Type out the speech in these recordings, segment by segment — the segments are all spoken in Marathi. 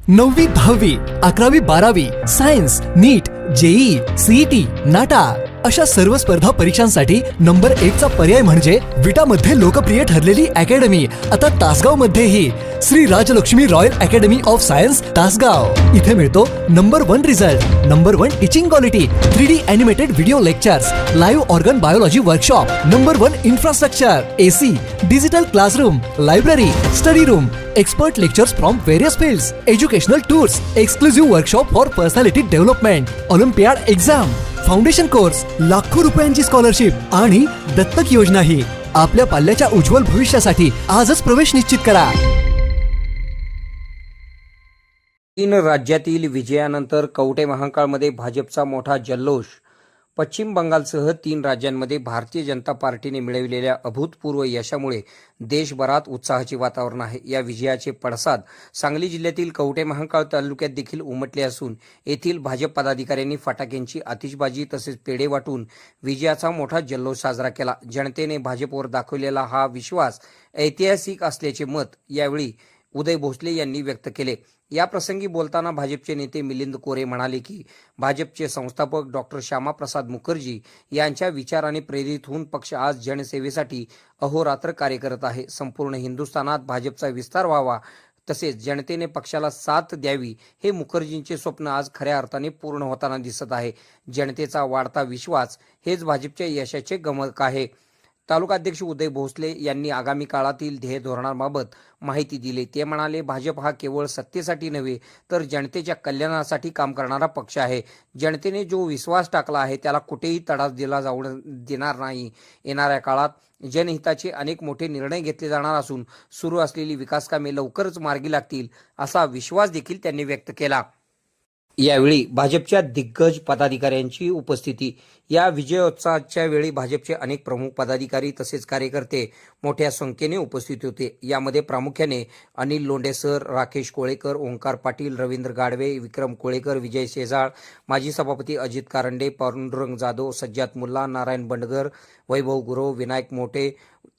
9वी 10वी 11वी 12वी सायन्स नीट जेई सीईटी नाटा अशा सर्व स्पर्धा परीक्षांसाठी नंबर 1 चा पर्याय म्हणजे विटा मध्ये लोकप्रिय ठरलेली अकॅडमी आता तासगाव मध्येही Shri Rajlakshmi royal academy of science Tasgaon. इथे मिळतो number 1 result, number 1 teaching quality, 3D animated video lectures, live organ biology workshop, number 1 infrastructure, AC, digital classroom, library, study room, expert lectures from various fields, educational tours, exclusive workshop for personality development, Olympiad exam, foundation course, लाखो रुपयांची स्कॉलरशिप आणि दत्तक योजना ही आपल्या पाल्याच्या उज्ज्वल भविष्यासाठी आजच प्रवेश निश्चित करा। 3 राज्यातील विजयानंतर कवठे महांकाळमध्ये भाजपचा मोठा जल्लोष। पश्चिम बंगालसह 3 राज्यांमध्ये भारतीय जनता पार्टीने मिळविलेल्या अभूतपूर्व यशामुळे देशभरात उत्साहाचे वातावरण आहे। या विजयाचे पडसाद सांगली जिल्ह्यातील कवठे महांकाळ तालुक्यात देखील उमटले असून येथील भाजप पदाधिकाऱ्यांनी फटाक्यांची आतिषबाजी तसेच पेढे वाटून विजयाचा मोठा जल्लोष साजरा केला। जनतेने भाजपवर दाखवलेला हा विश्वास ऐतिहासिक असल्याचे मत यावेळी उदय भोसले यांनी व्यक्त केले। या प्रसंगी बोलताना भाजपचे नेते मिलिंद कोरे म्हणाले की भाजपचे संस्थापक डॉक्टर श्यामाप्रसाद मुखर्जी यांच्या विचाराने प्रेरित होऊन पक्ष आज जनसेवेसाठी अहोरात्र कार्य करत आहे। संपूर्ण हिंदुस्थानात भाजपचा विस्तार व्हावा तसेच जनतेने पक्षाला साथ द्यावी हे मुखर्जींचे स्वप्न आज खऱ्या अर्थाने पूर्ण होताना दिसत आहे। जनतेचा वाढता विश्वास हेच भाजपच्या यशाचे गमक आहे। तालुकाध्यक्ष उदय भोसले यांनी आगामी काळातील ध्येय धोरणाबाबत माहिती दिली। ते म्हणाले, भाजप हा केवळ सत्तेसाठी नव्हे तर जनतेच्या कल्याणासाठी काम करणारा पक्ष आहे। जनतेने जो विश्वास टाकला आहे त्याला कुठेही तडा दिला जाऊ देणार नाही। येणाऱ्या काळात जनहिताचे अनेक मोठे निर्णय घेतले जाणार असून सुरू असलेली विकास कामे लवकरच मार्गी लागतील असा विश्वास देखील त्यांनी व्यक्त केला। यावेळी भाजपच्या दिग्गज पदाधिकाऱ्यांची उपस्थिती। या विजयोत्सवाच्या वेळी भाजपचे अनेक प्रमुख पदाधिकारी तसेच कार्यकर्ते मोठ्या संख्येने उपस्थित होते। यामध्ये प्रामुख्याने अनिल लोंढे सर, राकेश कोळेकर, ओंकार पाटील, रवींद्र गाडवे, विक्रम कोळेकर, विजय शेजाळ, माजी सभापती अजित कारंडे, पांडुरंग जाधव, सज्जाद मुल्ला, नारायण बंडगर, वैभव गुरव, विनायक मोठे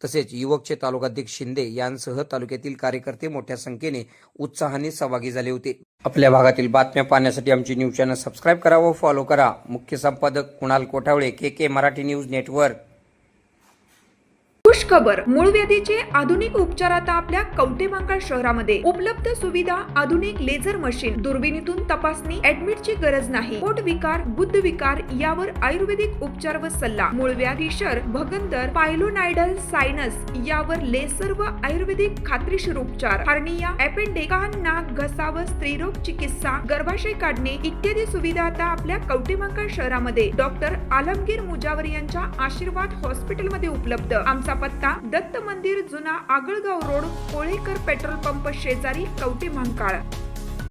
तसेच युवकचे तालुकाध्यक्ष शिंदे यांसह तालुक्यातील कार्यकर्ते मोठ्या संख्येने उत्साहाने सहभागी झाले होते। आपल्या भागातील बातम्या पाहण्यासाठी आमचे न्यूज चॅनल सबस्क्राईब करा व फॉलो करा। मुख्य संपादक Kunal Kothawale, KK Marathi news network. खुश खबर, मूळव्याधीचे आधुनिक उपचार आता आपल्या कवठे महांकाळ शहरामध्ये उपलब्ध सुविधा, आधुनिक लेझर मशीन, दुर्बिणीतून तपासणी, ऍडमिटची गरज नाही। पोट विकार, गुद्ध विकार यावर आयुर्वेदिक उपचार व सल्ला, मूळव्याधी, शर, भगंदर, पायलोनायडल, सायनस यावर लेसर व आयुर्वेदिक खात्रीशीर उपचार, हार्निया, अपेंडिक्स, कान, नाक, घसा व स्त्रीरोग चिकित्सा, गर्भाशय काढणे इत्यादी सुविधा आता आपल्या कवठे महांकाळ शहरामध्ये डॉक्टर आलमगीर मुजावर यांच्या आशीर्वाद हॉस्पिटल मध्ये उपलब्ध। आमचा पत्ता दत्त मंदिर, जुना Agalgaon road, Kolekar petrol pump शेजारी, कवठे महांकाळ।